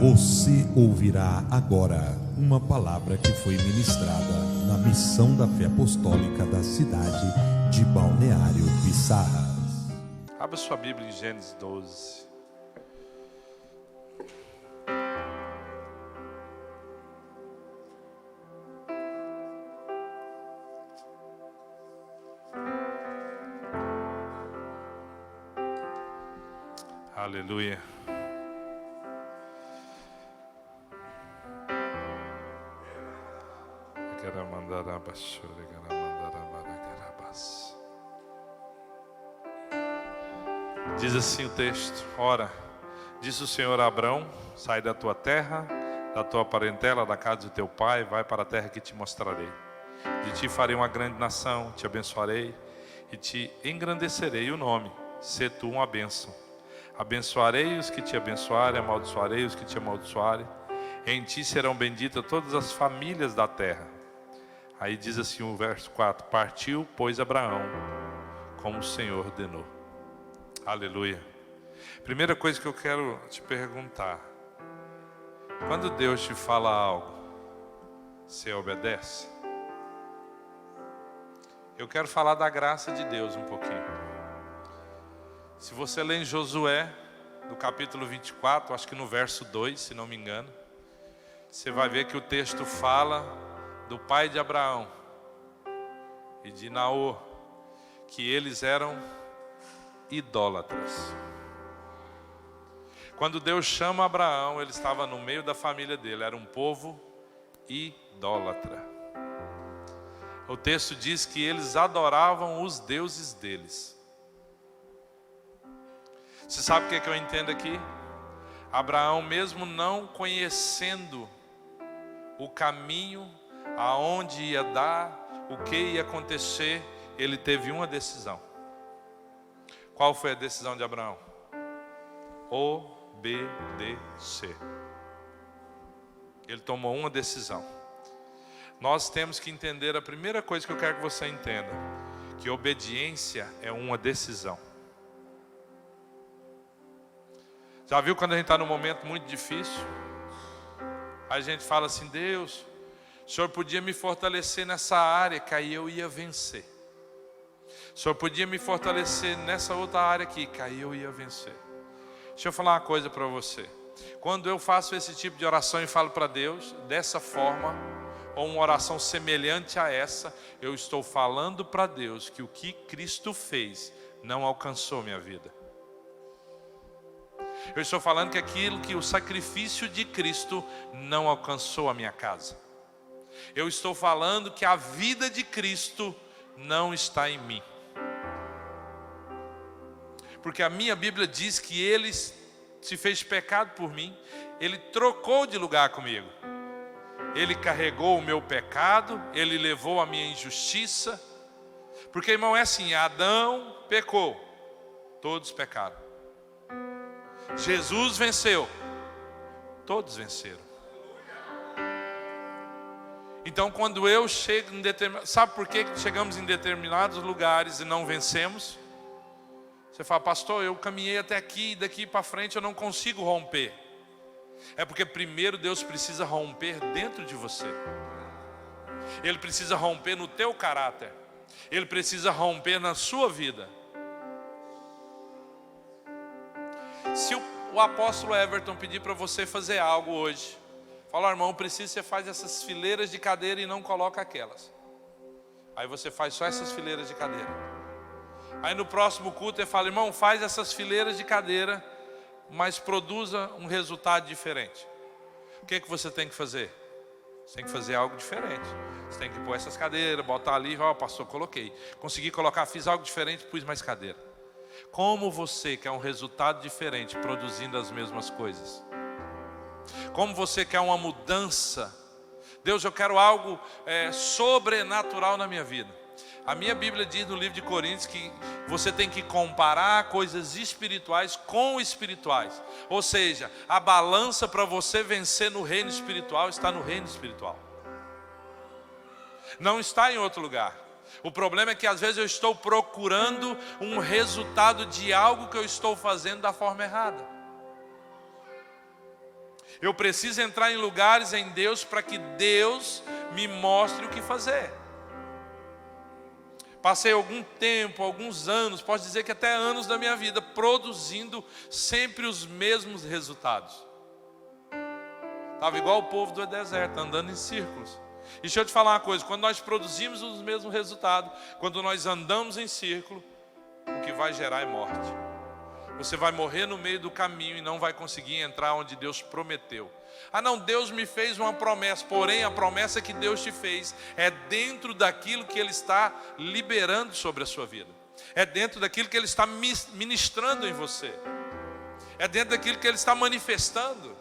Você ouvirá agora uma palavra que foi ministrada na Missão da Fé Apostólica da cidade de Balneário Piçarras. Abra sua Bíblia em Gênesis 12. Aleluia. Diz assim o texto: Ora, disse o Senhor a Abrão: sai da tua terra, da tua parentela, da casa do teu pai, vai para a terra que te mostrarei. De ti farei uma grande nação, te abençoarei e te engrandecerei o nome. Sê tu uma bênção. Abençoarei os que te abençoarem, amaldiçoarei os que te amaldiçoarem. Em ti serão benditas todas as famílias da terra. Aí diz assim o verso 4: Partiu, pois, Abraão, como o Senhor ordenou. Aleluia. Primeira coisa que eu quero te perguntar: quando Deus te fala algo, você obedece? Eu quero falar da graça de Deus um pouquinho. Se você ler em Josué, no capítulo 24, acho que no verso 2, se não me engano, você vai ver que o texto fala do pai de Abraão e de Naor, que eles eram idólatras. Quando Deus chama Abraão, ele estava no meio da família dele, era um povo idólatra. O texto diz que eles adoravam os deuses deles. Você sabe o que eu entendo aqui? Abraão, mesmo não conhecendo o caminho, aonde ia dar, o que ia acontecer, ele teve uma decisão. Qual foi a decisão de Abraão? Obedecer. Ele tomou uma decisão. Nós temos que entender a primeira coisa que eu quero que você entenda: que obediência é uma decisão. Já viu quando a gente está num momento muito difícil? A gente fala assim: Deus, o Senhor podia me fortalecer nessa área, que aí eu ia vencer. O Senhor podia me fortalecer nessa outra área aqui, que aí eu ia vencer. Deixa eu falar uma coisa para você. Quando eu faço esse tipo de oração e falo para Deus dessa forma, ou uma oração semelhante a essa, eu estou falando para Deus que o que Cristo fez não alcançou minha vida. Eu estou falando que aquilo que o sacrifício de Cristo não alcançou a minha casa. Eu estou falando que a vida de Cristo não está em mim. Porque a minha Bíblia diz que Ele se fez pecado por mim. Ele trocou de lugar comigo. Ele carregou o meu pecado. Ele levou a minha injustiça. Porque, irmão, é assim: Adão pecou, todos pecaram. Jesus venceu, todos venceram. Então, quando eu chego em determinado... Sabe por que chegamos em determinados lugares e não vencemos? Você fala: pastor, eu caminhei até aqui, daqui para frente eu não consigo romper. É porque primeiro Deus precisa romper dentro de você. Ele precisa romper no teu caráter. Ele precisa romper na sua vida. Se o apóstolo Everton pedir para você fazer algo hoje, fala: irmão, preciso que você faz essas fileiras de cadeira e não coloca aquelas. Aí você faz só essas fileiras de cadeira. Aí no próximo culto ele fala: irmão, faz essas fileiras de cadeira, mas produza um resultado diferente. O que você tem que fazer? Você tem que fazer algo diferente. Você tem que pôr essas cadeiras, botar ali. Ó, pastor, coloquei. Consegui colocar, fiz algo diferente, pus mais cadeira. Como você quer um resultado diferente produzindo as mesmas coisas? Como você quer uma mudança? Deus, eu quero algo sobrenatural na minha vida. A minha Bíblia diz no livro de Coríntios que você tem que comparar coisas espirituais com espirituais. Ou seja, a balança para você vencer no reino espiritual está no reino espiritual. Não está em outro lugar. O problema é que às vezes eu estou procurando um resultado de algo que eu estou fazendo da forma errada. Eu preciso entrar em lugares em Deus para que Deus me mostre o que fazer. Passei algum tempo, alguns anos, posso dizer que até anos da minha vida, produzindo sempre os mesmos resultados. Estava igual o povo do deserto, andando em círculos. E deixa eu te falar uma coisa, quando nós produzimos os mesmos resultados, quando nós andamos em círculo, o que vai gerar é morte. Você vai morrer no meio do caminho e não vai conseguir entrar onde Deus prometeu. Ah não, Deus me fez uma promessa, porém a promessa que Deus te fez é dentro daquilo que Ele está liberando sobre a sua vida. É dentro daquilo que Ele está ministrando em você. É dentro daquilo que Ele está manifestando.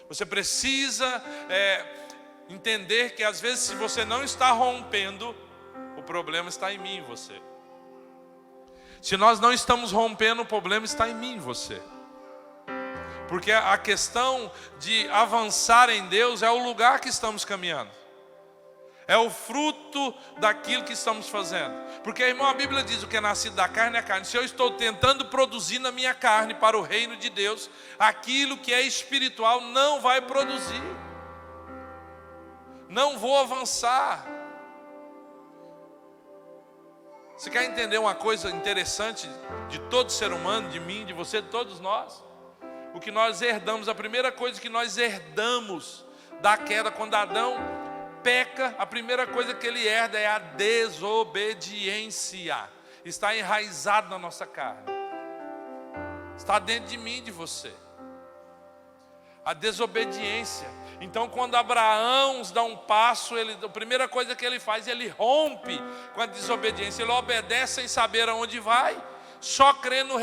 Você precisa entender que às vezes se você não está rompendo, o problema está em mim e você. Se nós não estamos rompendo, o problema está em mim e você. Porque a questão de avançar em Deus é o lugar que estamos caminhando. É o fruto daquilo que estamos fazendo. Porque, irmão, a Bíblia diz: o que é nascido da carne é carne. Se eu estou tentando produzir na minha carne para o reino de Deus, aquilo que é espiritual não vai produzir. Não vou avançar. Você quer entender uma coisa interessante de todo ser humano, de mim, de você, de todos nós? O que nós herdamos, a primeira coisa que nós herdamos da queda, quando Adão peca, a primeira coisa que ele herda é a desobediência. Está enraizado na nossa carne. Está dentro de mim e de você. A desobediência. Então quando Abraão dá um passo, a primeira coisa que ele faz, ele rompe com a desobediência. Ele obedece sem saber aonde vai, só crendo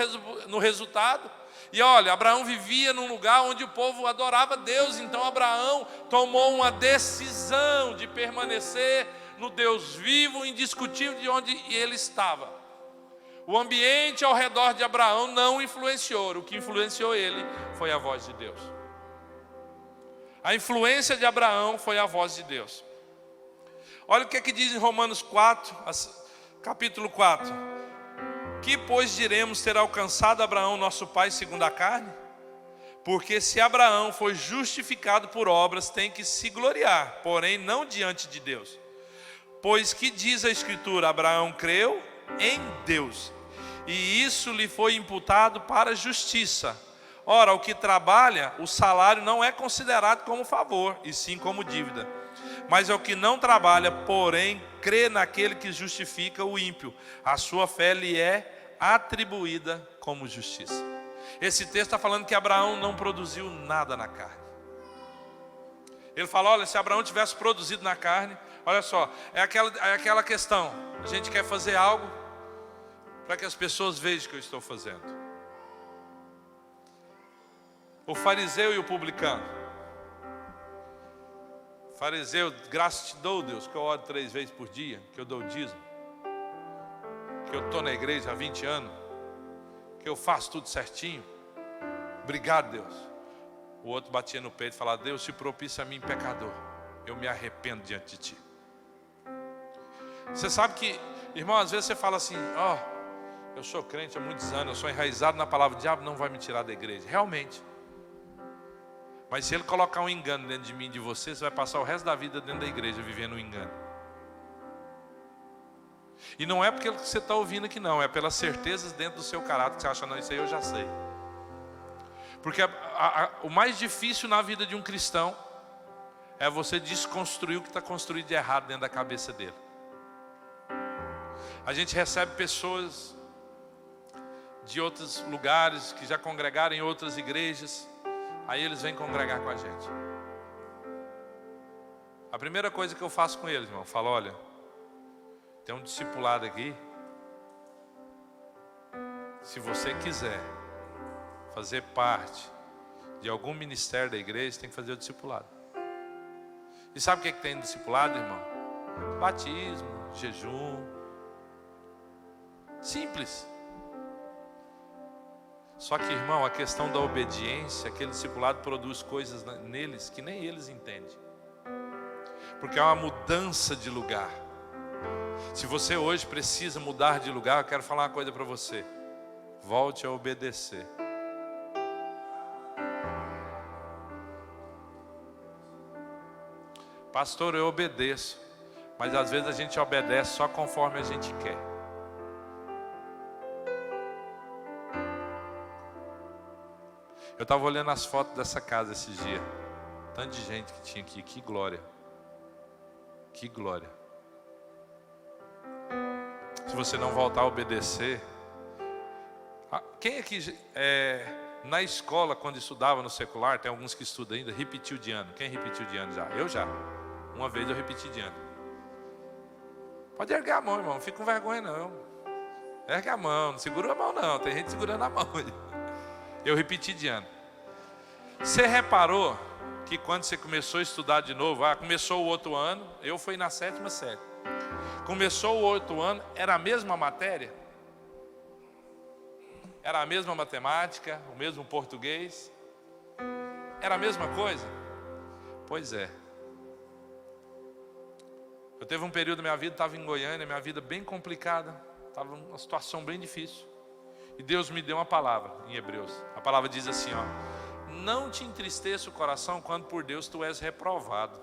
no resultado. E olha, Abraão vivia num lugar onde o povo adorava Deus. Então Abraão tomou uma decisão de permanecer no Deus vivo, indiscutível de onde ele estava. O ambiente ao redor de Abraão não influenciou. O que influenciou ele foi a voz de Deus. A influência de Abraão foi a voz de Deus. Olha o que é que diz em Romanos 4, capítulo 4. Que pois diremos ter alcançado Abraão nosso pai segundo a carne? Porque se Abraão foi justificado por obras, tem que se gloriar, porém não diante de Deus. Pois que diz a Escritura: Abraão creu em Deus, e isso lhe foi imputado para justiça. Ora, o que trabalha, o salário não é considerado como favor, e sim como dívida. Mas é o que não trabalha, porém, crê naquele que justifica o ímpio. A sua fé lhe é atribuída como justiça. Esse texto está falando que Abraão não produziu nada na carne. Ele fala: olha, se Abraão tivesse produzido na carne, olha só, é aquela questão. A gente quer fazer algo para que as pessoas vejam o que eu estou fazendo. O fariseu e o publicano. O fariseu: graças te dou, Deus, que eu oro 3 vezes por dia, que eu dou o dízimo, que eu estou na igreja há 20 anos, que eu faço tudo certinho. Obrigado, Deus. O outro batia no peito e falava: Deus, se propício a mim, pecador, eu me arrependo diante de ti. Você sabe que, irmão, às vezes você fala assim: eu sou crente há muitos anos, eu sou enraizado na palavra, o diabo não vai me tirar da igreja. Realmente. Mas se ele colocar um engano dentro de mim e de você, você vai passar o resto da vida dentro da igreja vivendo um engano. E não é porque você está ouvindo aqui não, é pelas certezas dentro do seu caráter que você acha: não, isso aí eu já sei. Porque o mais difícil na vida de um cristão é você desconstruir o que está construído de errado dentro da cabeça dele. A gente recebe pessoas de outros lugares que já congregaram em outras igrejas. Aí eles vêm congregar com a gente. A primeira coisa que eu faço com eles, irmão, eu falo: olha, tem um discipulado aqui. Se você quiser fazer parte de algum ministério da igreja, tem que fazer o discipulado. E sabe o que tem no discipulado, irmão? Batismo, jejum. Simples. Só que, irmão, a questão da obediência, aquele discipulado produz coisas neles que nem eles entendem. Porque é uma mudança de lugar. Se você hoje precisa mudar de lugar, eu quero falar uma coisa para você: volte a obedecer. Pastor, eu obedeço. Mas às vezes a gente obedece só conforme a gente quer. Eu estava olhando as fotos dessa casa esses dias. Tanto de gente que tinha aqui. Que glória. Que glória. Se você não voltar a obedecer. Quem aqui na escola, quando estudava no secular, tem alguns que estudam ainda, repetiu de ano. Quem repetiu de ano já? Eu já. Uma vez eu repeti de ano. Pode erguer a mão, irmão. Não fica com vergonha, não. Ergue a mão. Não segura a mão, não. Tem gente segurando a mão. Eu repeti de ano. Você reparou que quando você começou a estudar de novo, começou o outro ano, eu fui na 7ª série. Começou o outro ano, era a mesma matéria? Era a mesma matemática, o mesmo português? Era a mesma coisa? Pois é. Eu teve um período da minha vida, estava em Goiânia, minha vida bem complicada, estava numa situação bem difícil. E Deus me deu uma palavra em Hebreus. A palavra diz assim, não te entristeça o coração quando por Deus tu és reprovado.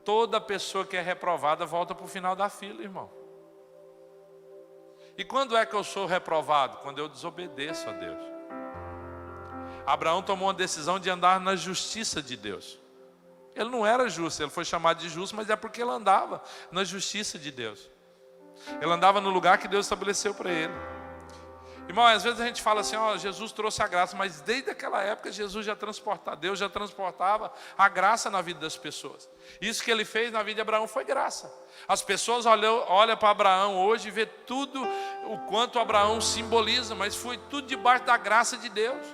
Toda pessoa que é reprovada volta para o final da fila, irmão. E quando é que eu sou reprovado? Quando eu desobedeço a Deus. Abraão tomou uma decisão de andar na justiça de Deus. Ele não era justo, ele foi chamado de justo, mas é porque ele andava na justiça de Deus. Ele andava no lugar que Deus estabeleceu para ele. Irmão, às vezes a gente fala assim, Jesus trouxe a graça, mas desde aquela época Deus já transportava a graça na vida das pessoas. Isso que ele fez na vida de Abraão foi graça. As pessoas olham para Abraão hoje e vê tudo o quanto Abraão simboliza, mas foi tudo debaixo da graça de Deus.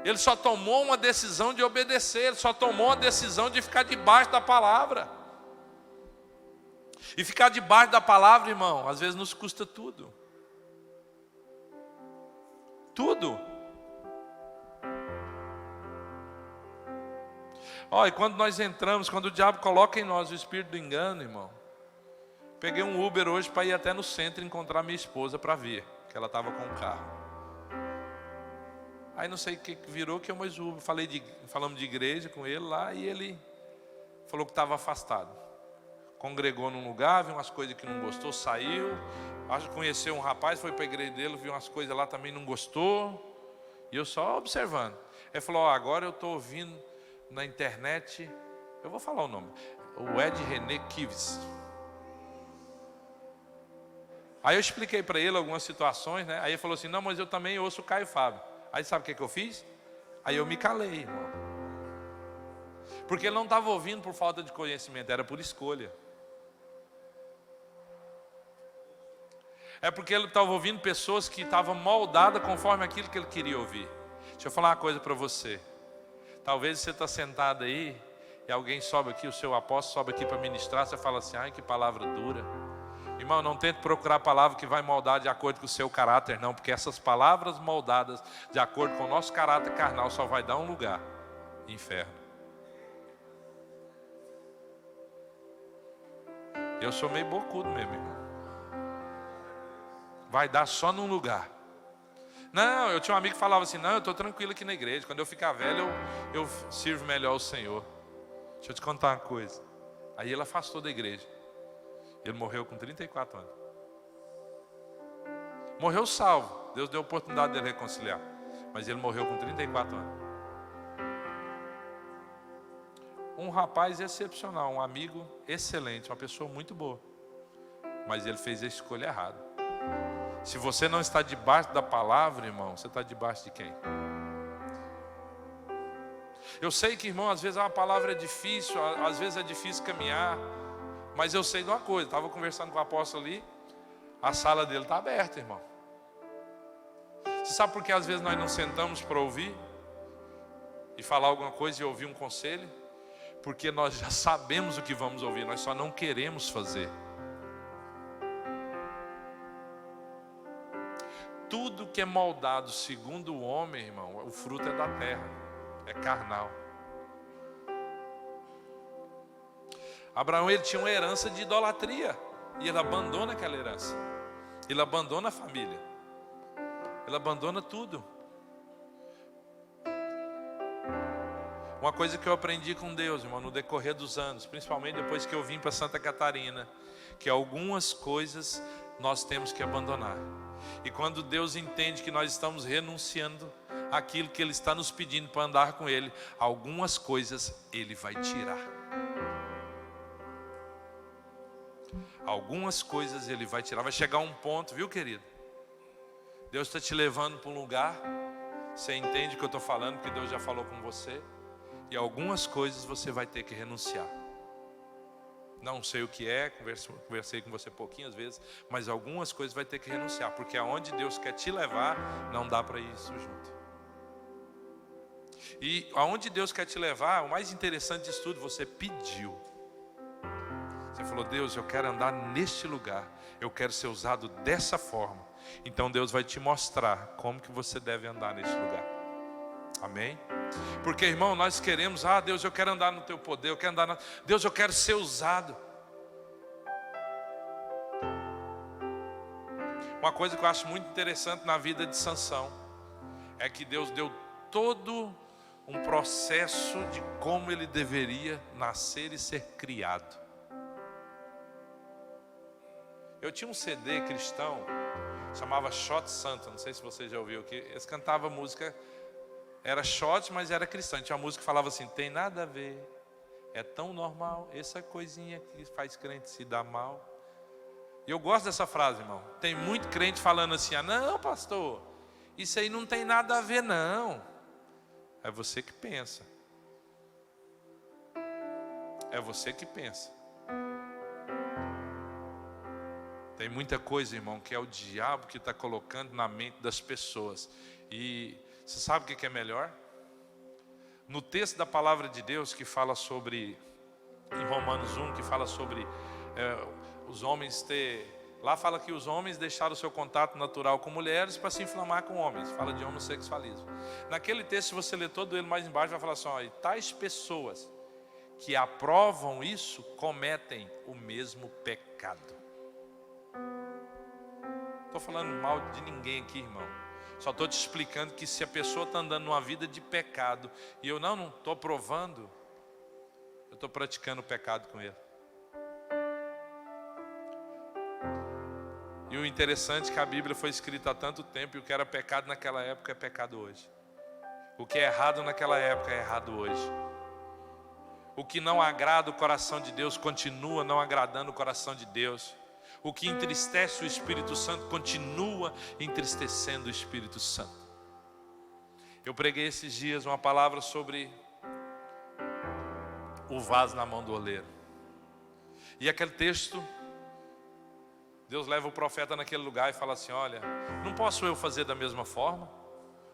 Ele só tomou uma decisão de obedecer, ele só tomou uma decisão de ficar debaixo da palavra. E ficar debaixo da palavra, irmão, às vezes nos custa tudo. Tudo. E quando nós entramos, quando o diabo coloca em nós o espírito do engano, irmão. Peguei um Uber hoje para ir até no centro encontrar minha esposa para ver, que ela estava com o carro. Aí não sei o que virou, que eu mais Uber. Falamos de igreja com ele lá e ele falou que estava afastado. Congregou num lugar, viu umas coisas que não gostou, saiu. Acho que conheceu um rapaz, foi para a igreja dele, viu umas coisas lá, também não gostou. E eu só observando. Ele falou, agora eu estou ouvindo na internet, eu vou falar o nome, o Ed René Kives. Aí eu expliquei para ele algumas situações, né? Aí ele falou assim, não, mas eu também ouço o Caio Fábio. Aí sabe o que eu fiz? Aí eu me calei, irmão. Porque ele não estava ouvindo por falta de conhecimento, era por escolha. É porque ele estava ouvindo pessoas que estavam moldadas conforme aquilo que ele queria ouvir. Deixa eu falar uma coisa para você. Talvez você está sentado aí e alguém sobe aqui, o seu apóstolo sobe aqui para ministrar, você fala assim, ai que palavra dura. Irmão, não tente procurar a palavra que vai moldar de acordo com o seu caráter, não, porque essas palavras moldadas de acordo com o nosso caráter carnal só vai dar um lugar, inferno. Eu sou meio bocudo mesmo, irmão. Vai dar só num lugar. Não, eu tinha um amigo que falava assim, não, eu estou tranquilo aqui na igreja, quando eu ficar velho eu sirvo melhor o Senhor. Deixa eu te contar uma coisa. Aí ele afastou da igreja. Ele morreu com 34 anos. Morreu salvo. Deus deu a oportunidade de ele reconciliar. Mas ele morreu com 34 anos. Um rapaz excepcional, um amigo excelente, uma pessoa muito boa. Mas ele fez a escolha errada. Se você não está debaixo da palavra, irmão, você está debaixo de quem? Eu sei que, irmão, às vezes a palavra é difícil, às vezes é difícil caminhar. Mas eu sei de uma coisa, estava conversando com o apóstolo ali, a sala dele está aberta, irmão. Você sabe por que às vezes nós não sentamos para ouvir? E falar alguma coisa e ouvir um conselho? Porque nós já sabemos o que vamos ouvir, nós só não queremos fazer. Tudo que é moldado segundo o homem, irmão, o fruto é da terra, é carnal. Abraão, ele tinha uma herança de idolatria. E ele abandona aquela herança. Ele abandona a família. Ele abandona tudo. Uma coisa que eu aprendi com Deus, irmão, no decorrer dos anos, principalmente depois que eu vim para Santa Catarina, que algumas coisas nós temos que abandonar. E quando Deus entende que nós estamos renunciando àquilo que Ele está nos pedindo para andar com Ele, algumas coisas Ele vai tirar. Algumas coisas Ele vai tirar. Vai chegar um ponto, viu, querido? Deus está te levando para um lugar, você entende o que eu estou falando, porque Deus já falou com você. E algumas coisas você vai ter que renunciar. Não sei o que é, conversei com você pouquinhas vezes, mas algumas coisas vai ter que renunciar, porque aonde Deus quer te levar, não dá para ir isso junto. E aonde Deus quer te levar, o mais interessante disso tudo, você pediu. Você falou: Deus, eu quero andar neste lugar, eu quero ser usado dessa forma. Então Deus vai te mostrar como que você deve andar neste lugar. Amém? Porque, irmão, nós queremos, Deus, eu quero andar no teu poder, eu quero andar Deus, eu quero ser usado. Uma coisa que eu acho muito interessante na vida de Sansão é que Deus deu todo um processo de como ele deveria nascer e ser criado. Eu tinha um CD cristão, chamava Shot Santo, não sei se você já ouviu, que eles cantavam música. Era shot, mas era cristão. Tinha uma música que falava assim: tem nada a ver, é tão normal, essa coisinha que faz crente se dar mal. E eu gosto dessa frase, irmão. Tem muito crente falando assim: não, pastor, isso aí não tem nada a ver, não. É você que pensa. É você que pensa. Tem muita coisa, irmão, que é o diabo que está colocando na mente das pessoas. E você sabe o que é melhor? No texto da palavra de Deus que fala sobre, em Romanos 1, que fala sobre os homens ter... Lá fala que os homens deixaram o seu contato natural com mulheres para se inflamar com homens. Fala de homossexualismo. Naquele texto, se você ler todo ele mais embaixo, vai falar assim: e tais pessoas que aprovam isso, cometem o mesmo pecado. Não estou falando mal de ninguém aqui, irmão. Só estou te explicando que se a pessoa está andando numa vida de pecado e eu não estou provando, eu estou praticando o pecado com ele. E o interessante é que a Bíblia foi escrita há tanto tempo e o que era pecado naquela época é pecado hoje. O que é errado naquela época é errado hoje. O que não agrada o coração de Deus continua não agradando o coração de Deus. O que entristece o Espírito Santo continua entristecendo o Espírito Santo. Eu preguei esses dias uma palavra sobre o vaso na mão do oleiro. E aquele texto, Deus leva o profeta naquele lugar e fala assim: olha, não posso eu fazer da mesma forma?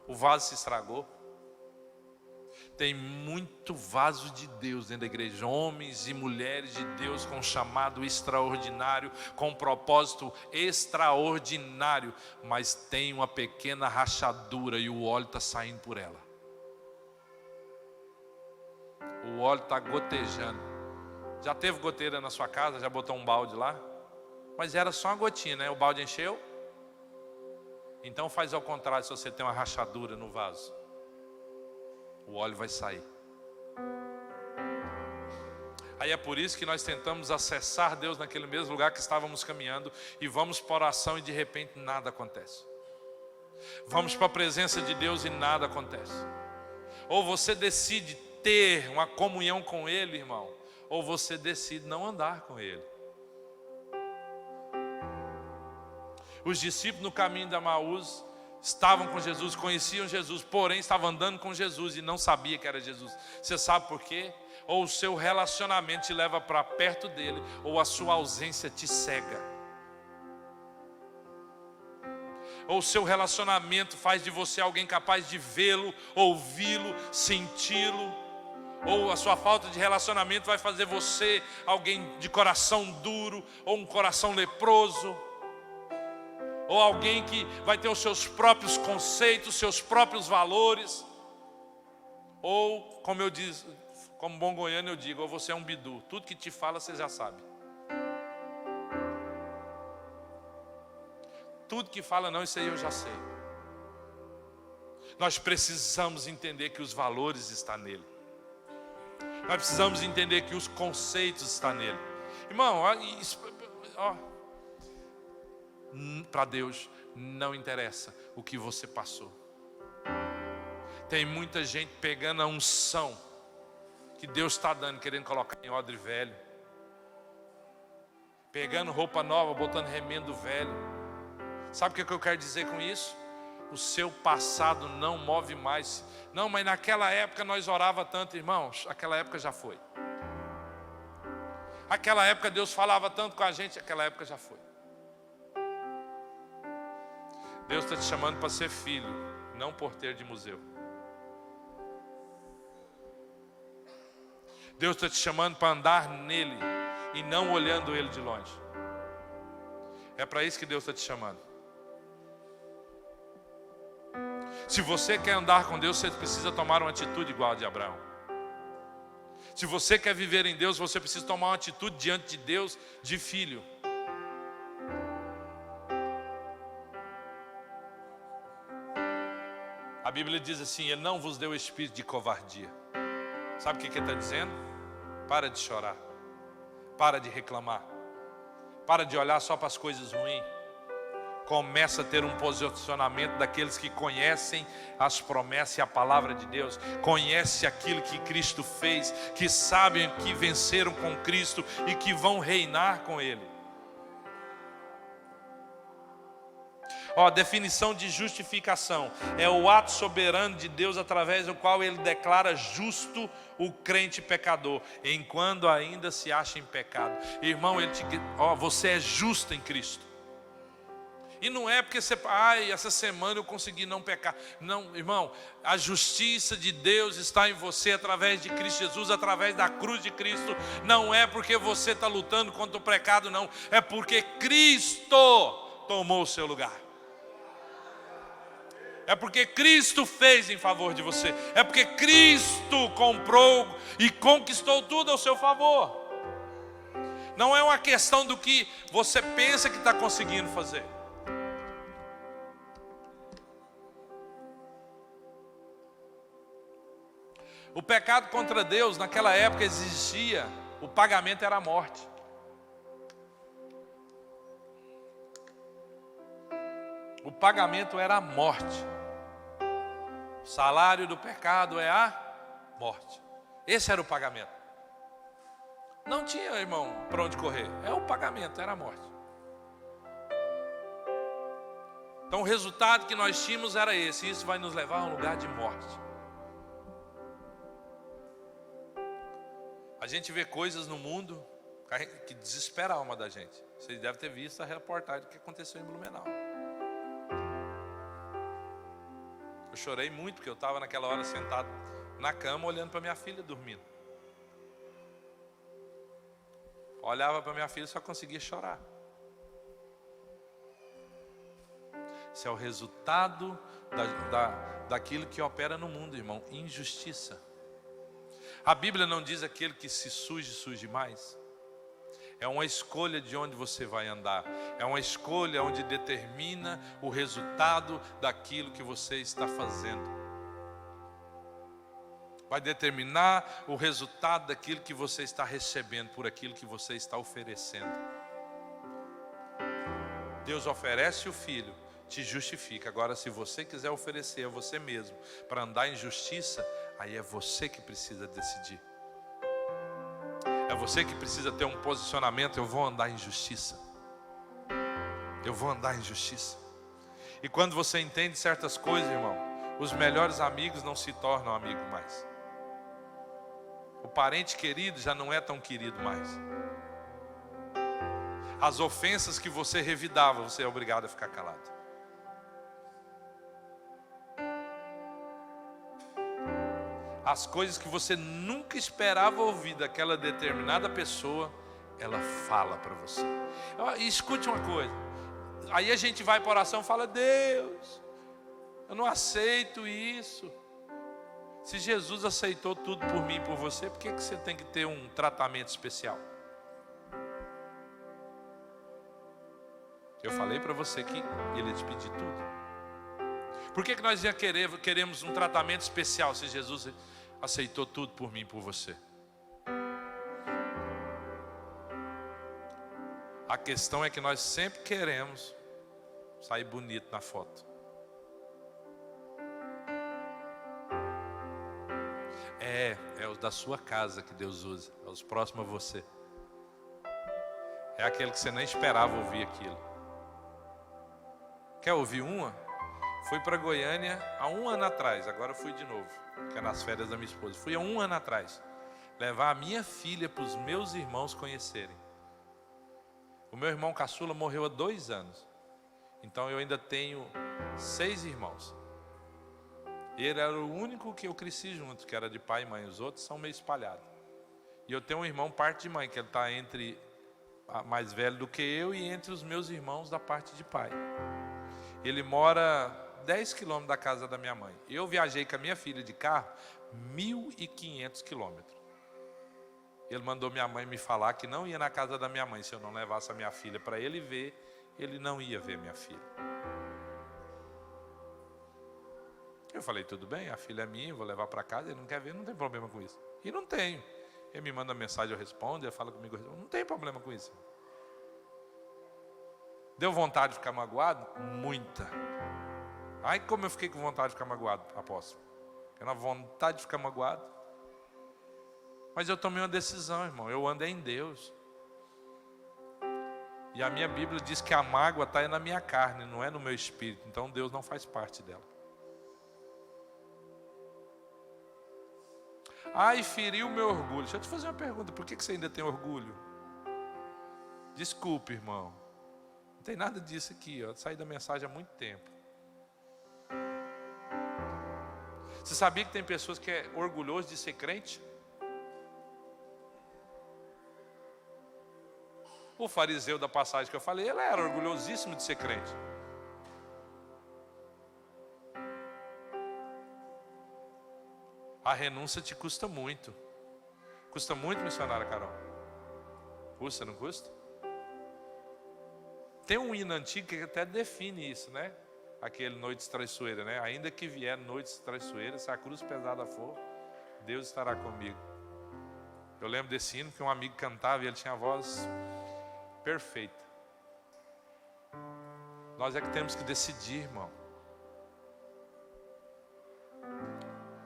O vaso se estragou. Tem muito vaso de Deus dentro da igreja, homens e mulheres de Deus com um chamado extraordinário, com um propósito extraordinário, mas tem uma pequena rachadura e o óleo está saindo por ela. O óleo está gotejando. Já teve goteira na sua casa? Já botou um balde lá? Mas era só uma gotinha, né? O balde encheu? Então faz ao contrário, se você tem uma rachadura no vaso. O óleo vai sair. Aí é por isso que nós tentamos acessar Deus naquele mesmo lugar que estávamos caminhando e vamos para a oração e de repente nada acontece. Vamos para a presença de Deus e nada acontece. Ou você decide ter uma comunhão com Ele, irmão, ou você decide não andar com Ele. Os discípulos no caminho de Emaús estavam com Jesus, conheciam Jesus, porém estavam andando com Jesus e não sabia que era Jesus. Você sabe por quê? Ou o seu relacionamento te leva para perto dele, ou a sua ausência te cega. Ou o seu relacionamento faz de você alguém capaz de vê-lo, ouvi-lo, senti-lo. Ou a sua falta de relacionamento vai fazer você alguém de coração duro, ou um coração leproso. Ou alguém que vai ter os seus próprios conceitos, seus próprios valores. Ou, como eu diz, como bom goiano eu digo, ou você é um bidu. Tudo que te fala você já sabe. Tudo que fala não, isso aí eu já sei. Nós precisamos entender que os valores estão nele. Nós precisamos entender que os conceitos estão nele. Irmão, para Deus não interessa o que você passou. Tem muita gente pegando a unção que Deus está dando, querendo colocar em odre velho, pegando roupa nova, botando remendo velho. Sabe o que eu quero dizer com isso? O seu passado não move mais. Não, mas naquela época nós orava tanto, irmãos. Aquela época já foi. Aquela época Deus falava tanto com a gente. Aquela época já foi. Deus está te chamando para ser filho, não porteiro de museu. Deus está te chamando para andar nele e não olhando ele de longe. É para isso que Deus está te chamando. Se você quer andar com Deus, você precisa tomar uma atitude igual a de Abraão. Se você quer viver em Deus, você precisa tomar uma atitude diante de Deus de filho. A Bíblia diz assim: Ele não vos deu espírito de covardia. Sabe o que Ele está dizendo? Para de chorar, para de reclamar, para de olhar só para as coisas ruins. Começa a ter um posicionamento daqueles que conhecem as promessas e a palavra de Deus, conhece aquilo que Cristo fez, que sabem que venceram com Cristo e que vão reinar com Ele. A definição de justificação é o ato soberano de Deus através do qual Ele declara justo o crente pecador, enquanto ainda se acha em pecado. Irmão, você é justo em Cristo. E não é porque você, essa semana eu consegui não pecar. Não, irmão, a justiça de Deus está em você através de Cristo Jesus, através da cruz de Cristo. Não é porque você está lutando contra o pecado, não. É porque Cristo tomou o seu lugar. É porque Cristo fez em favor de você. É porque Cristo comprou e conquistou tudo ao seu favor. Não é uma questão do que você pensa que está conseguindo fazer. O pecado contra Deus naquela época exigia, o pagamento era a morte. O pagamento era a morte. O salário do pecado é a morte. Esse era o pagamento. Não tinha, irmão, para onde correr. É o pagamento, era a morte. Então o resultado que nós tínhamos era esse. Isso vai nos levar a um lugar de morte. A gente vê coisas no mundo que desespera a alma da gente. Você deve ter visto a reportagem do que aconteceu em Blumenau. Eu chorei muito porque eu estava naquela hora sentado na cama olhando para minha filha dormindo. Olhava para minha filha e só conseguia chorar. Isso é o resultado daquilo que opera no mundo, irmão. Injustiça. A Bíblia não diz aquele que se suje mais. É uma escolha de onde você vai andar. É uma escolha onde determina o resultado daquilo que você está fazendo. Vai determinar o resultado daquilo que você está recebendo, por aquilo que você está oferecendo. Deus oferece o Filho, te justifica. Agora, se você quiser oferecer a você mesmo para andar em justiça, aí é você que precisa decidir. É você que precisa ter um posicionamento. Eu vou andar em justiça. Eu vou andar em justiça. E quando você entende certas coisas, irmão, os melhores amigos não se tornam amigos mais. O parente querido já não é tão querido mais. As ofensas que você revidava, você é obrigado a ficar calado. As coisas que você nunca esperava ouvir daquela determinada pessoa, ela fala para você. E escute uma coisa. Aí a gente vai para a oração e fala: Deus, eu não aceito isso. Se Jesus aceitou tudo por mim e por você, por que você tem que ter um tratamento especial? Eu falei para você que Ele ia te pedir tudo. Por que nós queremos um tratamento especial se Jesus aceitou tudo por mim e por você? A questão é que nós sempre queremos sair bonito na foto. É os da sua casa que Deus usa, é os próximos a você. É aquele que você nem esperava ouvir aquilo. Quer ouvir uma? Fui para Goiânia há 1 ano atrás, agora fui de novo, que é nas férias da minha esposa. Fui há 1 ano atrás, levar a minha filha para os meus irmãos conhecerem. O meu irmão caçula morreu há 2 anos, então eu ainda tenho 6 irmãos. Ele era o único que eu cresci junto, que era de pai e mãe, os outros são meio espalhados. E eu tenho um irmão parte de mãe, que ele está entre mais velho do que eu e entre os meus irmãos da parte de pai. Ele mora 10 quilômetros da casa da minha mãe. Eu viajei com a minha filha de carro 1.500 quilômetros. Ele mandou minha mãe me falar que não ia na casa da minha mãe se eu não levasse a minha filha para ele ver. Ele não ia ver minha filha. Eu falei, tudo bem, a filha é minha, eu vou levar para casa. Ele não quer ver, não tem problema com isso. E não tenho. Ele me manda mensagem, eu respondo, ele fala comigo, eu respondo. Não tem problema com isso. Deu vontade de ficar magoado? Muita. Ai, como eu fiquei com vontade de ficar magoado, apóstolo. Eu na vontade de ficar magoado. Mas eu tomei uma decisão, irmão. Eu ando em Deus. E a minha Bíblia diz que a mágoa está na minha carne, não é no meu espírito. Então Deus não faz parte dela. Ai, feriu o meu orgulho. Deixa eu te fazer uma pergunta. Por que você ainda tem orgulho? Desculpe, irmão. Não tem nada disso aqui, ó. Saí da mensagem há muito tempo. Você sabia que tem pessoas que é orgulhoso de ser crente? O fariseu da passagem que eu falei, ele era orgulhosíssimo de ser crente. A renúncia te custa muito. Custa muito, missionária Carol? Custa, não custa? Tem um hino antigo que até define isso, né? Aquele noites traiçoeiras, né? Ainda que vier noites traiçoeiras, se a cruz pesada for, Deus estará comigo. Eu lembro desse hino que um amigo cantava e ele tinha a voz perfeita. Nós é que temos que decidir, irmão.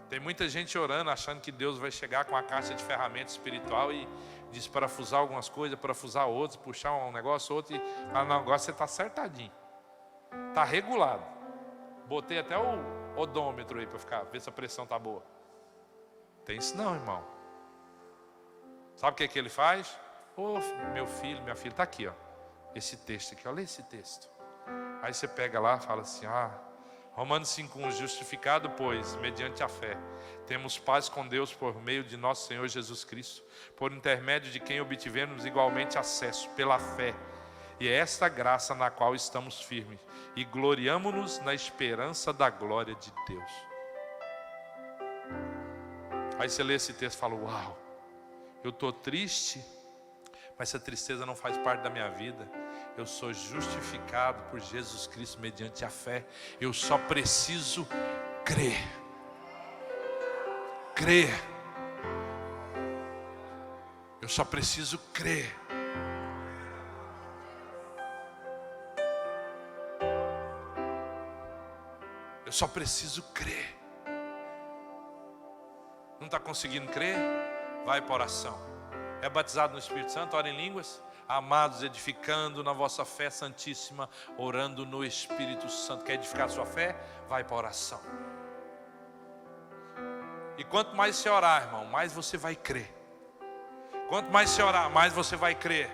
Tem muita gente orando, achando que Deus vai chegar com a caixa de ferramenta espiritual e desparafusar algumas coisas, parafusar outras, puxar um negócio, outro e falar, não, agora você está acertadinho. Está regulado. Botei até o odômetro aí para ver se a pressão está boa. Tem isso não, irmão. Sabe o que ele faz? Ô, meu filho, minha filha, está aqui, ó. Esse texto aqui, olha esse texto. Aí você pega lá e fala assim, Romanos 5,1, justificado, pois, mediante a fé, temos paz com Deus por meio de nosso Senhor Jesus Cristo, por intermédio de quem obtivemos igualmente acesso pela fé. E é esta graça na qual estamos firmes e gloriamo-nos na esperança da glória de Deus. Aí você lê esse texto e fala, uau, eu estou triste, mas essa tristeza não faz parte da minha vida. Eu sou justificado por Jesus Cristo mediante a fé. Eu só preciso crer. Crer. Eu só preciso crer. Eu só preciso crer. Não está conseguindo crer? Vai para a oração. É batizado no Espírito Santo, ora em línguas. Amados, edificando na vossa fé santíssima, orando no Espírito Santo. Quer edificar a sua fé? Vai para a oração. E quanto mais você orar, irmão, mais você vai crer. Quanto mais você orar, mais você vai crer.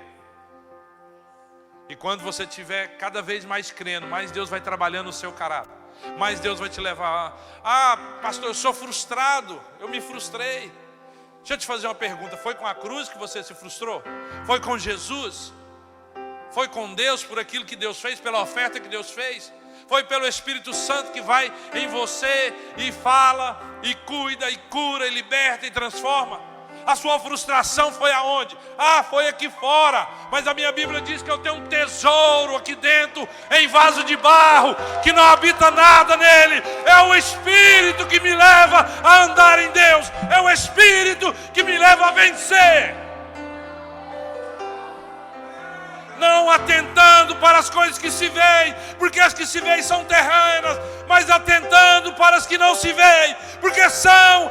E quando você estiver cada vez mais crendo, mais Deus vai trabalhando o seu caráter. Mais Deus vai te levar. Pastor, eu sou frustrado. Eu me frustrei. Deixa eu te fazer uma pergunta. Foi com a cruz que você se frustrou? Foi com Jesus? Foi com Deus por aquilo que Deus fez, pela oferta que Deus fez? Foi pelo Espírito Santo que vai em você e fala, e cuida, e cura, e liberta, e transforma? A sua frustração foi aonde? Foi aqui fora. Mas a minha Bíblia diz que eu tenho um tesouro aqui dentro, em vaso de barro, que não habita nada nele. É o Espírito que me leva a andar em Deus. É o Espírito que me leva a vencer. Não não atentando para as coisas que se veem, porque as que se veem são terrenas, mas atentando para as que não se veem, porque são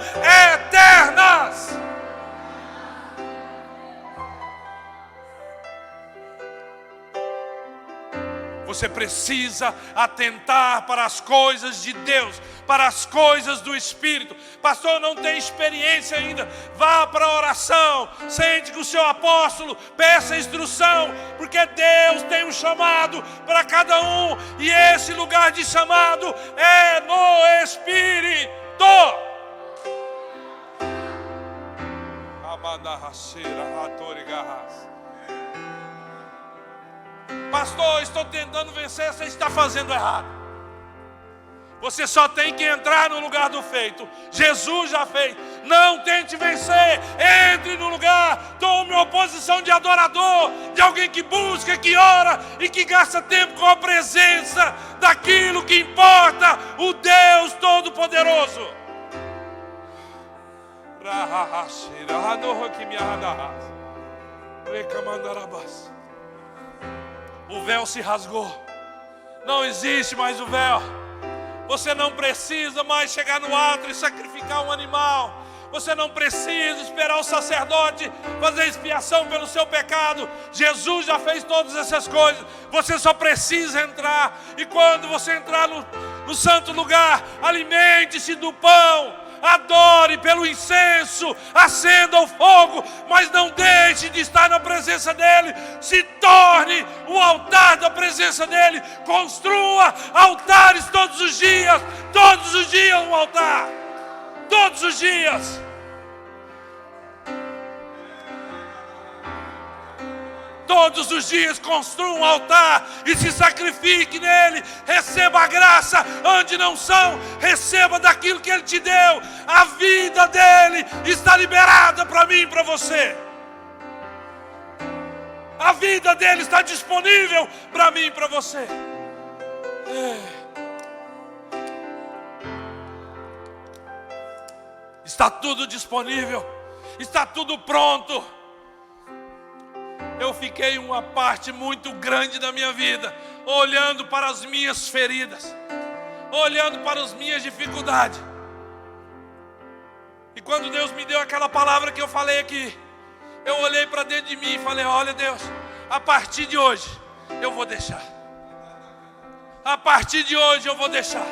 eternas. Você precisa atentar para as coisas de Deus, para as coisas do Espírito. Pastor, eu não tenho experiência ainda. Vá para a oração, sente com o seu apóstolo, peça instrução, porque Deus tem um chamado para cada um, e esse lugar de chamado é no Espírito. Pastor, estou tentando vencer, você está fazendo errado. Você só tem que entrar no lugar do feito. Jesus já fez. Não tente vencer, entre no lugar. Tome uma posição de adorador, de alguém que busca, que ora e que gasta tempo com a presença daquilo que importa, o Deus Todo-Poderoso. O véu se rasgou. Não existe mais o véu. Você não precisa mais chegar no átrio e sacrificar um animal. Você não precisa esperar o sacerdote fazer expiação pelo seu pecado. Jesus já fez todas essas coisas. Você só precisa entrar. E quando você entrar no santo lugar, alimente-se do pão. Adore pelo incenso, acenda o fogo, mas não deixe de estar na presença dEle. Se torne um altar da presença dEle. Construa altares todos os dias um altar, todos os dias. Todos os dias construa um altar e se sacrifique nele. Receba a graça onde não são. Receba daquilo que Ele te deu. A vida dele está liberada para mim e para você. A vida dele está disponível para mim e para você. Está tudo disponível. Está tudo pronto. Eu fiquei uma parte muito grande da minha vida olhando para as minhas feridas, olhando para as minhas dificuldades. E quando Deus me deu aquela palavra que eu falei aqui, eu olhei para dentro de mim e falei: olha, Deus, a partir de hoje eu vou deixar. A partir de hoje eu vou deixar.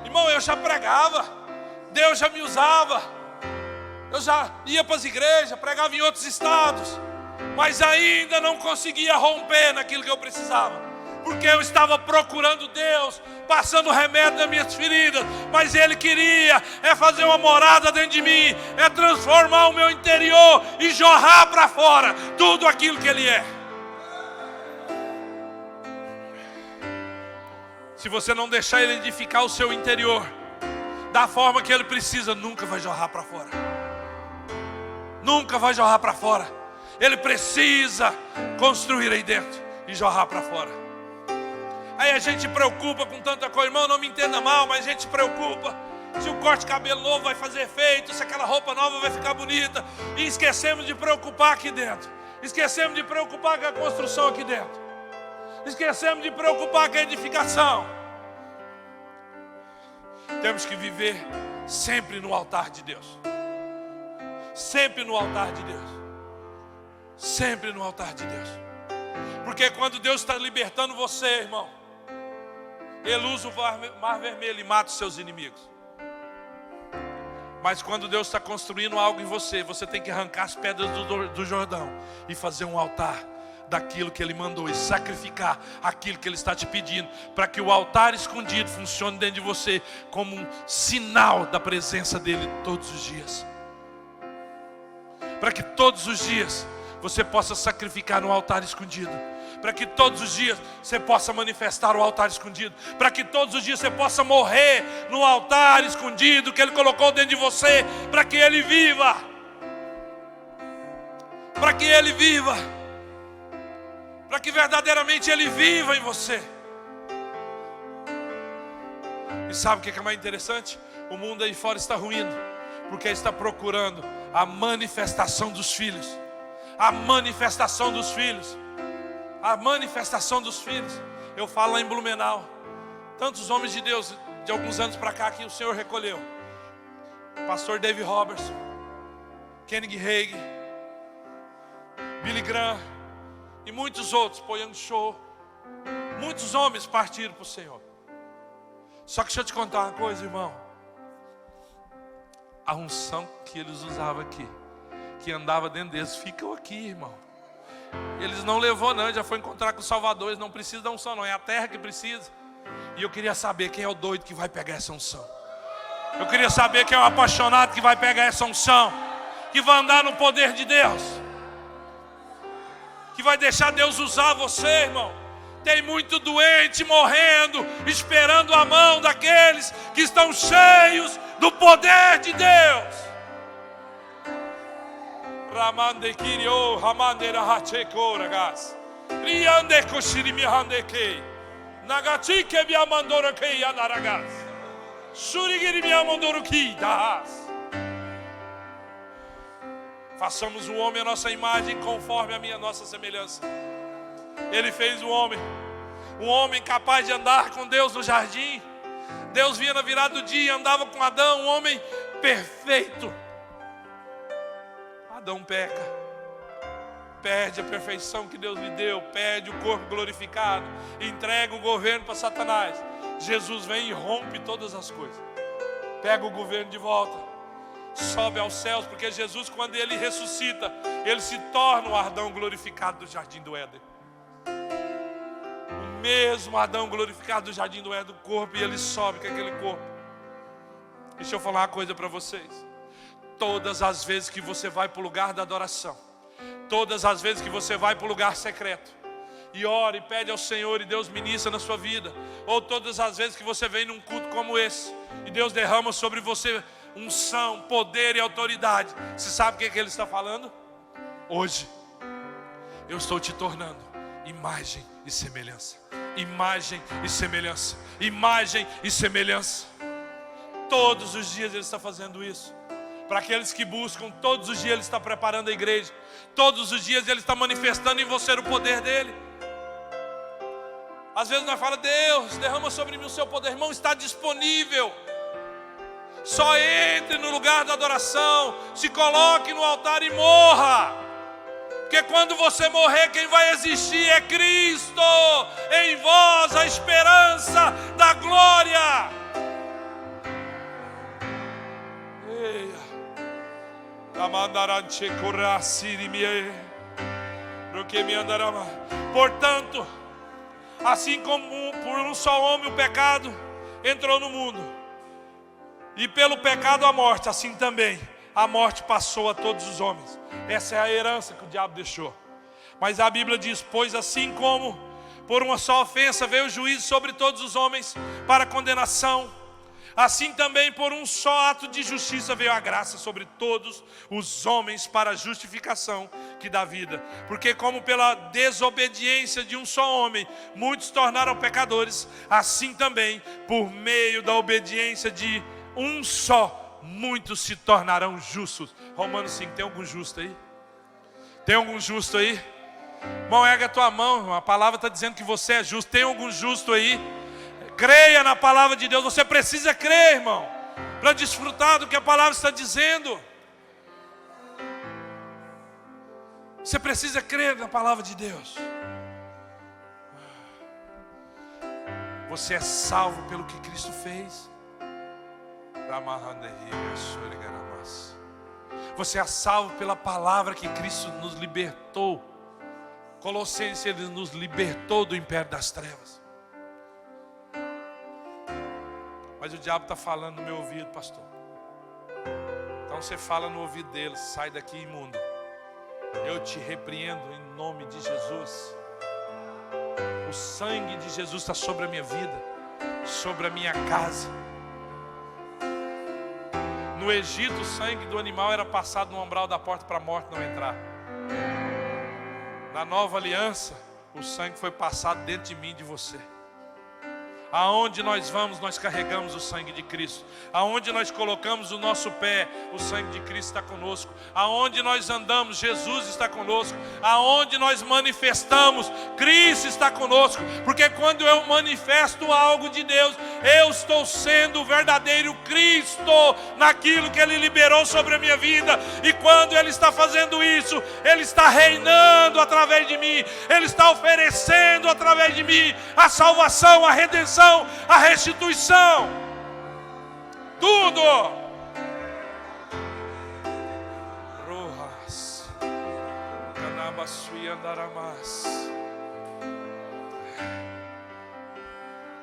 Irmão, eu já pregava, Deus já me usava. Eu já ia para as igrejas, pregava em outros estados, mas ainda não conseguia romper naquilo que eu precisava, porque eu estava procurando Deus, passando remédio nas minhas feridas, mas Ele queria fazer uma morada dentro de mim, transformar o meu interior e jorrar para fora tudo aquilo que Ele é. Se você não deixar Ele edificar o seu interior da forma que Ele precisa, nunca vai jorrar para fora. Nunca vai jorrar para fora. Ele precisa construir aí dentro e jorrar para fora. Aí a gente preocupa com tanta coisa. Irmão, não me entenda mal, mas a gente preocupa se o corte de cabelo novo vai fazer efeito, se aquela roupa nova vai ficar bonita. E esquecemos de preocupar aqui dentro. Esquecemos de preocupar com a construção aqui dentro. Esquecemos de preocupar com a edificação. Temos que viver sempre no altar de Deus. Sempre no altar de Deus. Sempre no altar de Deus. Porque quando Deus está libertando você, irmão, Ele usa o mar vermelho e mata os seus inimigos. Mas quando Deus está construindo algo em você, você tem que arrancar as pedras do Jordão e fazer um altar daquilo que Ele mandou e sacrificar aquilo que Ele está te pedindo, para que o altar escondido funcione dentro de você como um sinal da presença dEle todos os dias. Para que todos os dias você possa sacrificar no altar escondido. Para que todos os dias você possa manifestar o altar escondido. Para que todos os dias você possa morrer no altar escondido que Ele colocou dentro de você. Para que Ele viva. Para que Ele viva. Para que verdadeiramente Ele viva em você. E sabe o que é mais interessante? O mundo aí fora está ruindo, porque está procurando a manifestação dos filhos, A manifestação dos filhos. A manifestação dos filhos. Eu falo lá em Blumenau. Tantos homens de Deus, de alguns anos para cá, que o Senhor recolheu. Pastor David Robertson, Kenny Hagin, Billy Graham e muitos outros, Poyang Cho. Muitos homens partiram para o Senhor. Só que deixa eu te contar uma coisa, irmão. A unção que eles usavam aqui, que andava dentro deles, ficam aqui, irmão. Eles não levou não, já foi encontrar com o Salvador. Eles não precisam da unção não, é a terra que precisa. E eu queria saber quem é o doido que vai pegar essa unção. Eu queria saber quem é o apaixonado que vai pegar essa unção, que vai andar no poder de Deus, que vai deixar Deus usar você, irmão. Tem muito doente morrendo, esperando a mão daqueles que estão cheios do poder de Deus. Ramande kirio, ramande rahacheko ragas. Riande koshirimi handeke. Nagatike biamandoro ke yanaragas. Surigiri biamandoro ki das. Façamos o homem a nossa imagem conforme a nossa semelhança. Ele fez um homem capaz de andar com Deus no jardim. Deus vinha na virada do dia e andava com Adão, um homem perfeito. Adão peca, perde a perfeição que Deus lhe deu, perde o corpo glorificado, entrega o governo para Satanás. Jesus vem e rompe todas as coisas, pega o governo de volta, sobe aos céus, porque Jesus, quando ele ressuscita, ele se torna o Adão glorificado do jardim do Éden. O mesmo Adão glorificado do jardim do Éden, do corpo, e ele sobe com aquele corpo. Deixa eu falar uma coisa para vocês. Todas as vezes que você vai para o lugar da adoração, todas as vezes que você vai para o lugar secreto e ora e pede ao Senhor e Deus ministra na sua vida, ou todas as vezes que você vem num culto como esse e Deus derrama sobre você unção, poder e autoridade, você sabe o que Ele está falando? Hoje eu estou te tornando imagem e semelhança. Imagem e semelhança. Imagem e semelhança. Todos os dias Ele está fazendo isso. Para aqueles que buscam, todos os dias Ele está preparando a igreja. Todos os dias Ele está manifestando em você o poder dEle. Às vezes nós falamos, Deus, derrama sobre mim o seu poder. Irmão, está disponível. Só entre no lugar da adoração, se coloque no altar e morra. Porque quando você morrer, quem vai existir é Cristo. Em vós a esperança da glória. Portanto, assim como por um só homem o pecado entrou no mundo, e pelo pecado a morte, assim também a morte passou a todos os homens. Essa é a herança que o diabo deixou. Mas a Bíblia diz, pois assim como por uma só ofensa veio o juízo sobre todos os homens para condenação, assim também por um só ato de justiça veio a graça sobre todos os homens para a justificação que dá vida. Porque como pela desobediência de um só homem muitos se tornaram pecadores, assim também por meio da obediência de um só muitos se tornarão justos. Romanos 5, tem algum justo aí? Tem algum justo aí? Irmão, erga a tua mão, a palavra está dizendo que você é justo. Tem algum justo aí? Creia na palavra de Deus. Você precisa crer, irmão, para desfrutar do que a palavra está dizendo. Você precisa crer na palavra de Deus. Você é salvo pelo que Cristo fez. Você é salvo pela palavra que Cristo nos libertou. Colossenses, Ele nos libertou do império das trevas. Mas o diabo está falando no meu ouvido, pastor. Então você fala no ouvido dele, sai daqui, imundo. Eu te repreendo em nome de Jesus. O sangue de Jesus está sobre a minha vida, sobre a minha casa. No Egito, o sangue do animal era passado no umbral da porta para a morte não entrar. Na nova aliança, o sangue foi passado dentro de mim e de você. Aonde nós vamos, nós carregamos o sangue de Cristo. Aonde nós colocamos o nosso pé, o sangue de Cristo está conosco. Aonde nós andamos, Jesus está conosco. Aonde nós manifestamos, Cristo está conosco. Porque quando eu manifesto algo de Deus, eu estou sendo o verdadeiro Cristo naquilo que Ele liberou sobre a minha vida. E quando Ele está fazendo isso, Ele está reinando através de mim. Ele está oferecendo através de mim a salvação, a redenção, a restituição, tudo. Rojas, Canabasui Andaramas.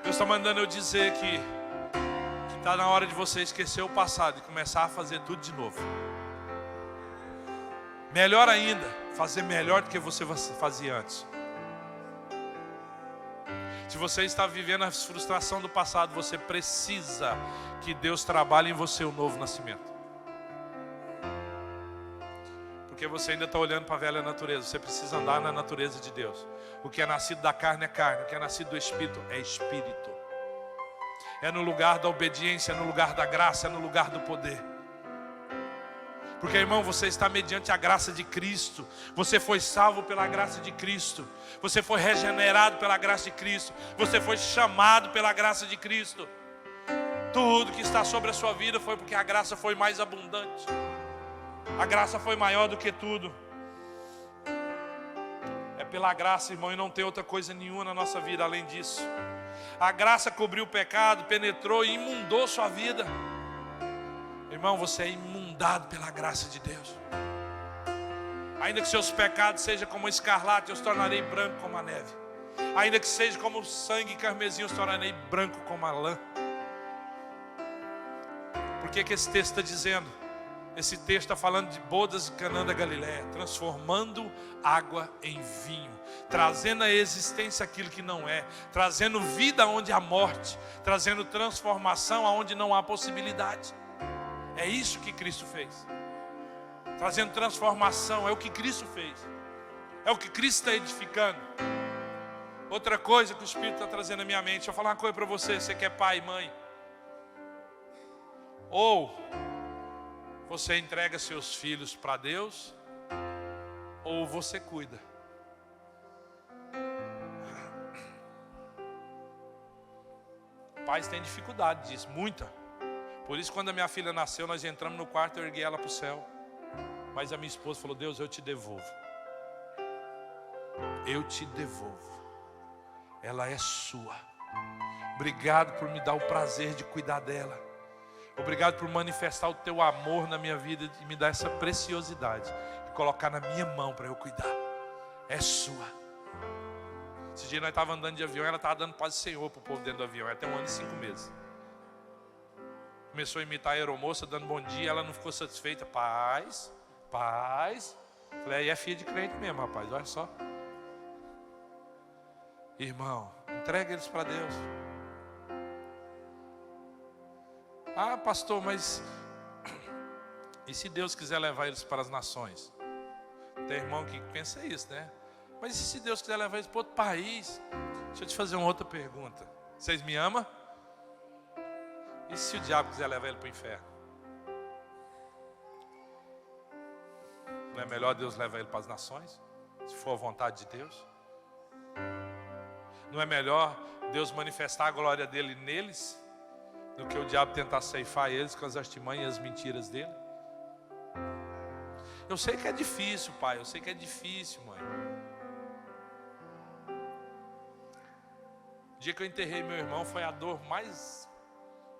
Deus está mandando eu dizer que está na hora de você esquecer o passado e começar a fazer tudo de novo. Melhor ainda, fazer melhor do que você fazia antes. Se você está vivendo a frustração do passado, você precisa que Deus trabalhe em você o novo nascimento. Porque você ainda está olhando para a velha natureza. Você precisa andar na natureza de Deus. O que é nascido da carne é carne, o que é nascido do Espírito é Espírito. É no lugar da obediência, é no lugar da graça, é no lugar do poder. Porque, irmão, você está mediante a graça de Cristo. Você foi salvo pela graça de Cristo. Você foi regenerado pela graça de Cristo. Você foi chamado pela graça de Cristo. Tudo que está sobre a sua vida foi porque a graça foi mais abundante. A graça foi maior do que tudo. É pela graça, irmão, e não tem outra coisa nenhuma na nossa vida além disso. A graça cobriu o pecado, penetrou e imundou sua vida. Irmão, você é imundado pela graça de Deus. Ainda que seus pecados sejam como escarlate, eu os tornarei branco como a neve. Ainda que seja como o sangue carmesim, eu os tornarei branco como a lã. Por que esse texto está dizendo? Esse texto está falando de bodas de Canaã da Galileia, transformando água em vinho, trazendo à existência aquilo que não é, trazendo vida onde há morte, trazendo transformação aonde não há possibilidade. É isso que Cristo fez. Trazendo transformação, é o que Cristo fez. É o que Cristo está edificando. Outra coisa que o Espírito está trazendo na minha mente. Deixa eu falar uma coisa para você. Você que é pai e mãe. Ou você entrega seus filhos para Deus, ou você cuida. Pais têm dificuldade disso, muita. Por isso, quando a minha filha nasceu, nós entramos no quarto e eu erguei ela para o céu. Mas a minha esposa falou: Deus, eu te devolvo. Eu te devolvo. Ela é sua. Obrigado por me dar o prazer de cuidar dela. Obrigado por manifestar o teu amor na minha vida e me dar essa preciosidade e colocar na minha mão para eu cuidar. É sua. Esse dia nós estávamos andando de avião, ela estava dando paz do Senhor para o povo dentro do avião. Ela tem 1 ano e 5 meses. Começou a imitar a aeromoça, dando bom dia. Ela não ficou satisfeita. Paz, paz. Falei, aí é filha de crente mesmo, rapaz, olha só. Irmão, entrega eles para Deus. Ah, pastor, mas e se Deus quiser levar eles para as nações? Tem irmão que pensa isso, né? Mas e se Deus quiser levar eles para outro país? Deixa eu te fazer uma outra pergunta. Vocês me amam? E se o diabo quiser levar ele para o inferno? Não é melhor Deus levar ele para as nações? Se for a vontade de Deus? Não é melhor Deus manifestar a glória dele neles, do que o diabo tentar ceifar eles com as artimanhas e as mentiras dele? Eu sei que é difícil, pai. Eu sei que é difícil, mãe. O dia que eu enterrei meu irmão foi a dor mais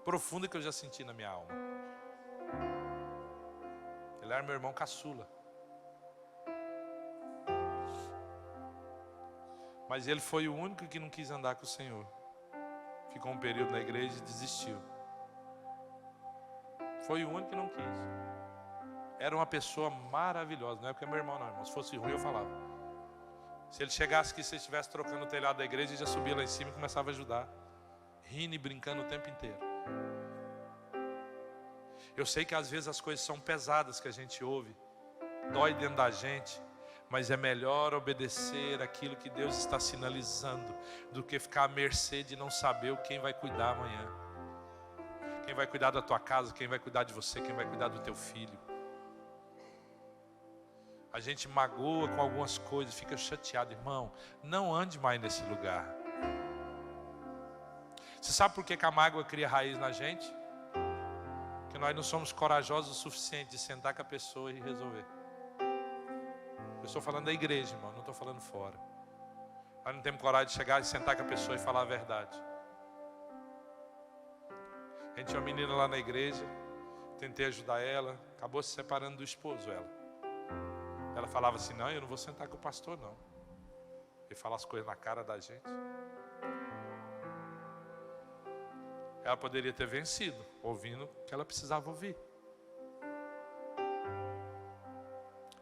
profunda que eu já senti na minha alma. Ele era meu irmão caçula. Mas ele foi o único que não quis andar com o Senhor. Ficou um período na igreja e desistiu. Foi o único que não quis. Era uma pessoa maravilhosa. Não é porque é meu irmão não, irmão. Se fosse ruim eu falava. Se ele chegasse aqui, se ele estivesse trocando o telhado da igreja, ele já subia lá em cima e começava a ajudar. Rindo e brincando o tempo inteiro. Eu sei que às vezes as coisas são pesadas que a gente ouve. Dói dentro da gente. Mas é melhor obedecer aquilo que Deus está sinalizando do que ficar à mercê de não saber quem vai cuidar amanhã. Quem vai cuidar da tua casa, quem vai cuidar de você, quem vai cuidar do teu filho. A gente magoa com algumas coisas, fica chateado. Irmão, não ande mais nesse lugar. Você sabe por que a mágoa cria raiz na gente? Porque nós não somos corajosos o suficiente de sentar com a pessoa e resolver. Eu estou falando da igreja, irmão, não estou falando fora. Nós não temos coragem de chegar e sentar com a pessoa e falar a verdade. A gente tinha uma menina lá na igreja, tentei ajudar ela, acabou se separando do esposo, Ela falava assim, não, eu não vou sentar com o pastor, não. Ele fala as coisas na cara da gente. Ela poderia ter vencido, ouvindo o que ela precisava ouvir.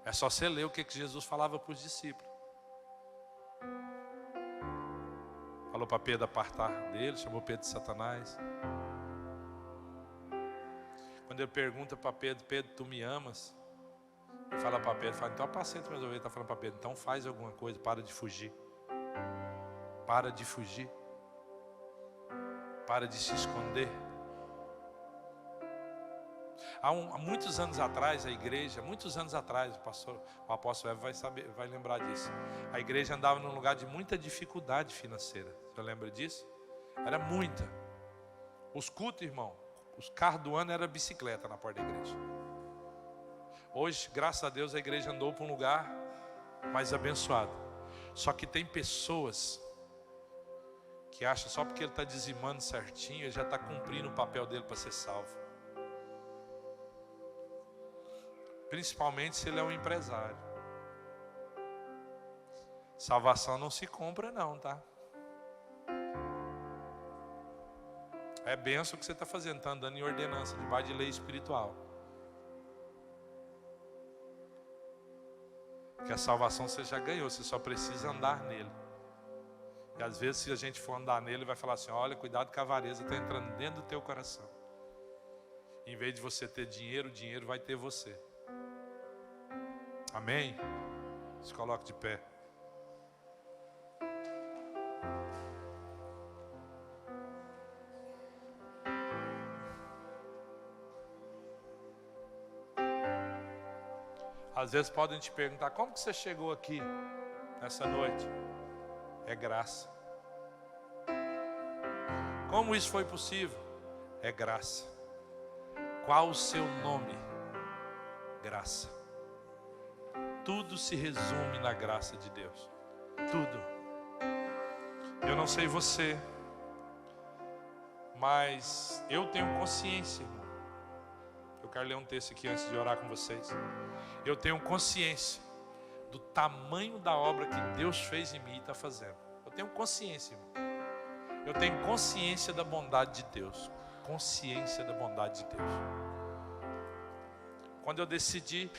É só você ler o que Jesus falava para os discípulos. Falou para Pedro apartar dele, chamou Pedro de Satanás. Quando ele pergunta para Pedro, Pedro, tu me amas? Ele fala para Pedro, fala, então apacenta meus ovelhas. Ele está falando para Pedro, então faz alguma coisa, para de fugir. Para de fugir. Para de se esconder. Há muitos anos atrás, a igreja, muitos anos atrás, o apóstolo Ever vai lembrar disso. A igreja andava num lugar de muita dificuldade financeira. Você lembra disso? Era muita. Os cultos, irmão, os carros do ano era bicicleta na porta da igreja. Hoje, graças a Deus, a igreja andou para um lugar mais abençoado. Só que tem pessoas que acham só porque ele está dizimando certinho, ele já está cumprindo o papel dele para ser salvo. Principalmente se ele é um empresário. Salvação não se compra não, tá? É bênção que você está fazendo, está andando em ordenança, debaixo de lei espiritual. Porque a salvação você já ganhou, você só precisa andar nele. E às vezes se a gente for andar nele, ele vai falar assim, olha, cuidado que a avareza está entrando dentro do teu coração. Em vez de você ter dinheiro, o dinheiro vai ter você. Amém? Se coloque de pé. Às vezes podem te perguntar, como que você chegou aqui nessa noite? É graça. Como isso foi possível? É graça. Qual o seu nome? Graça. Tudo se resume na graça de Deus. Tudo. Eu não sei você, mas eu tenho consciência, irmão. Eu quero ler um texto aqui antes de orar com vocês. Eu tenho consciência do tamanho da obra que Deus fez em mim e está fazendo. Eu tenho consciência, irmão. Eu tenho consciência da bondade de Deus. Consciência da bondade de Deus. Quando eu decidi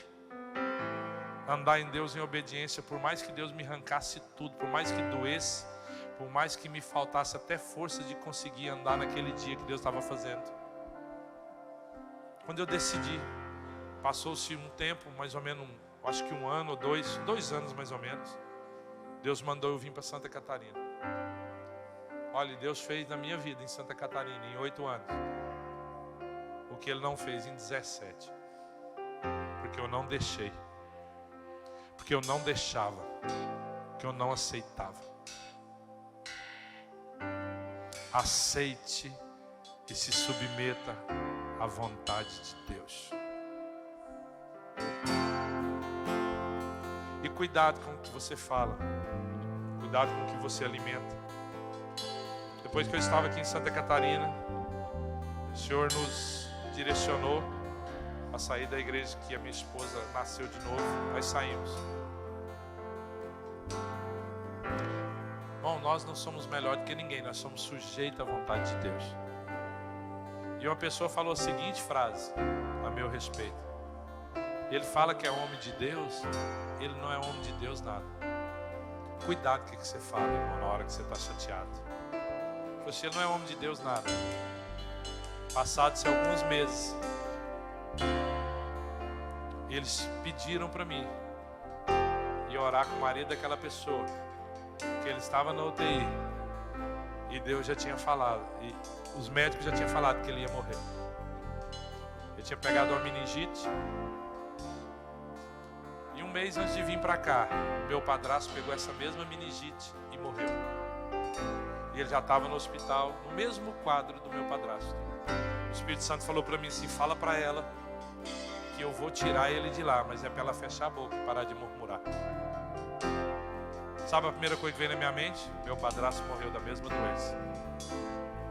andar em Deus em obediência, por mais que Deus me arrancasse tudo, por mais que doesse, por mais que me faltasse até força de conseguir andar naquele dia que Deus estava fazendo. Quando eu decidi, passou-se um tempo, mais ou menos, acho que 1 ano ou 2 anos mais ou menos, Deus mandou eu vir para Santa Catarina. Olha, Deus fez na minha vida em Santa Catarina em 8 anos o que Ele não fez em 17, porque eu não deixei, porque eu não deixava, porque eu não aceitava. Aceite e se submeta à vontade de Deus. E cuidado com o que você fala, cuidado com o que você alimenta. Depois que eu estava aqui em Santa Catarina, o Senhor nos direcionou a sair da igreja que a minha esposa nasceu de novo. Nós saímos. Bom, nós não somos melhor do que ninguém, nós somos sujeitos à vontade de Deus. E uma pessoa falou a seguinte frase a meu respeito. Ele fala que é homem de Deus, ele não é homem de Deus nada. Cuidado com o que você fala, irmão, na hora que você está chateado. Você não é homem de Deus nada. Passados alguns meses, eles pediram para mim. E ia orar com o marido daquela pessoa, que ele estava na UTI. E Deus já tinha falado, e os médicos já tinham falado que ele ia morrer. Ele tinha pegado uma meningite. E um mês antes de vir para cá, meu padrasto pegou essa mesma meningite e morreu. E ele já estava no hospital, no mesmo quadro do meu padrasto. O Espírito Santo falou para mim assim: fala para ela que eu vou tirar ele de lá, mas é para ela fechar a boca e parar de murmurar. Sabe a primeira coisa que veio na minha mente? Meu padrasto morreu da mesma doença.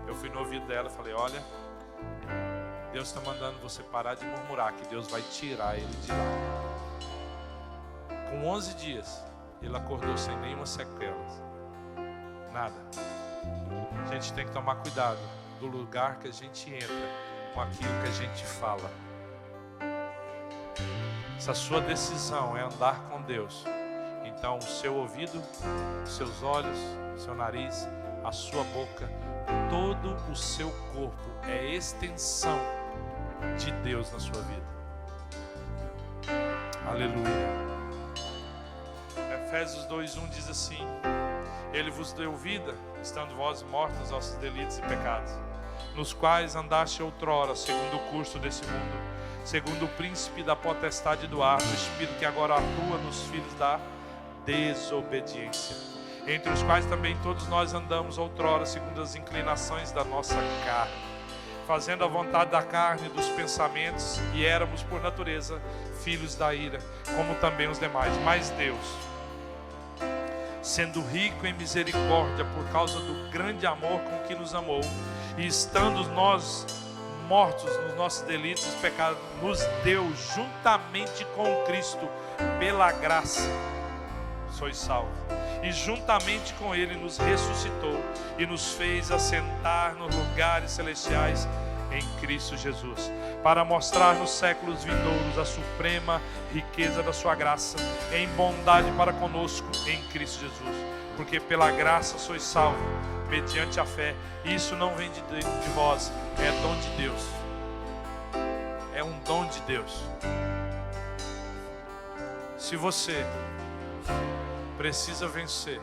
Eu fui no ouvido dela e falei: olha, Deus está mandando você parar de murmurar, que Deus vai tirar ele de lá. Com 11 dias, ele acordou sem nenhuma sequela. Nada. A gente tem que tomar cuidado do lugar que a gente entra com aquilo que a gente fala. Se a sua decisão é andar com Deus, então o seu ouvido, os seus olhos, o seu nariz, a sua boca, todo o seu corpo é extensão de Deus na sua vida. Aleluia. Efésios 2:1 diz assim: Ele vos deu vida, estando vós mortos aos delitos e pecados, nos quais andaste outrora, segundo o curso desse mundo, segundo o príncipe da potestade do ar, do espírito que agora atua nos filhos da desobediência, entre os quais também todos nós andamos outrora, segundo as inclinações da nossa carne, fazendo a vontade da carne e dos pensamentos, e éramos por natureza filhos da ira, como também os demais. Mas Deus, sendo rico em misericórdia por causa do grande amor com que nos amou, e estando nós mortos nos nossos delitos e pecados, nos deu juntamente com Cristo, pela graça sois salvos, e juntamente com Ele nos ressuscitou e nos fez assentar nos lugares celestiais em Cristo Jesus, para mostrar nos séculos vindouros a suprema riqueza da sua graça em bondade para conosco em Cristo Jesus, porque pela graça sois salvos mediante a fé. Isso não vem de vós, é dom de Deus. É um dom de Deus. Se você precisa vencer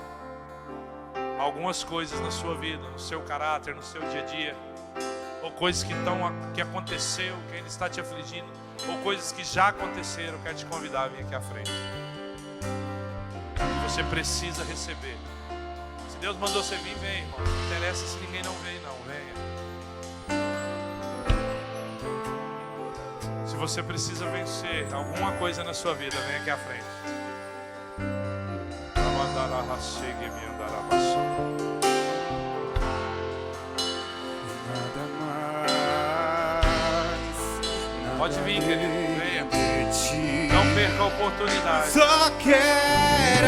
algumas coisas na sua vida, no seu caráter, no seu dia a dia, ou coisas que aconteceu, que ainda está te afligindo, ou coisas que já aconteceram, eu quero te convidar a vir aqui à frente. Você precisa receber. Se Deus mandou você vir, vem, irmão. Não interessa se ninguém não vem, não. Venha. Se você precisa vencer alguma coisa na sua vida, vem aqui à frente. Pode vir, querido, venha. Não perca a oportunidade. Só quero